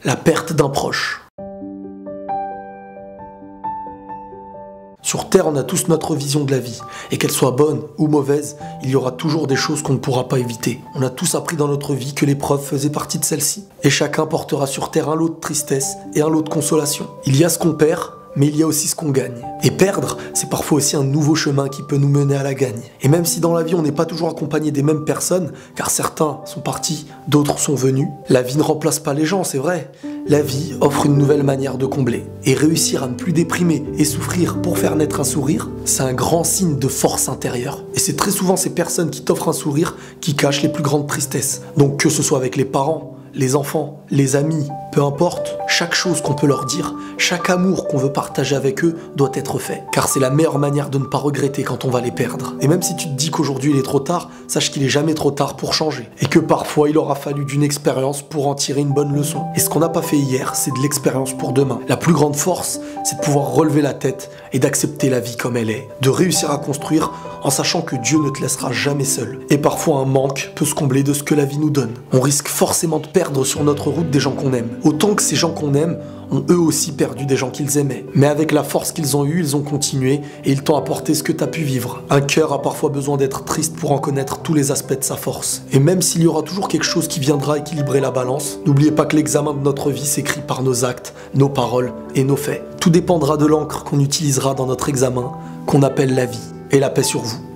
la perte d'un proche. Sur Terre, on a tous notre vision de la vie, et qu'elle soit bonne ou mauvaise, il y aura toujours des choses qu'on ne pourra pas éviter. On a tous appris dans notre vie que l'épreuve faisait partie de celle-ci, et chacun portera sur Terre un lot de tristesse et un lot de consolation. Il y a ce qu'on perd, mais il y a aussi ce qu'on gagne. Et perdre, c'est parfois aussi un nouveau chemin qui peut nous mener à la gagne. Et même si dans la vie on n'est pas toujours accompagné des mêmes personnes, car certains sont partis, d'autres sont venus, la vie ne remplace pas les gens, c'est vrai. La vie offre une nouvelle manière de combler. Et réussir à ne plus déprimer et souffrir pour faire naître un sourire, c'est un grand signe de force intérieure. Et c'est très souvent ces personnes qui t'offrent un sourire qui cachent les plus grandes tristesses. Donc que ce soit avec les parents, les enfants, les amis, peu importe, chaque chose qu'on peut leur dire, chaque amour qu'on veut partager avec eux doit être fait. Car c'est la meilleure manière de ne pas regretter quand on va les perdre. Et même si tu te dis qu'aujourd'hui il est trop tard, sache qu'il est jamais trop tard pour changer. Et que parfois il aura fallu d'une expérience pour en tirer une bonne leçon. Et ce qu'on n'a pas fait hier, c'est de l'expérience pour demain. La plus grande force, c'est de pouvoir relever la tête et d'accepter la vie comme elle est. De réussir à construire en sachant que Dieu ne te laissera jamais seul. Et parfois un manque peut se combler de ce que la vie nous donne. On risque forcément de perdre sur notre route des gens qu'on aime. Autant que ces gens qu'on aime ont eux aussi perdu des gens qu'ils aimaient. Mais avec la force qu'ils ont eue, ils ont continué et ils t'ont apporté ce que tu as pu vivre. Un cœur a parfois besoin d'être triste pour en connaître tous les aspects de sa force. Et même s'il y aura toujours quelque chose qui viendra équilibrer la balance, n'oubliez pas que l'examen de notre vie s'écrit par nos actes, nos paroles et nos faits. Tout dépendra de l'encre qu'on utilisera dans notre examen, qu'on appelle la vie. Et la paix sur vous.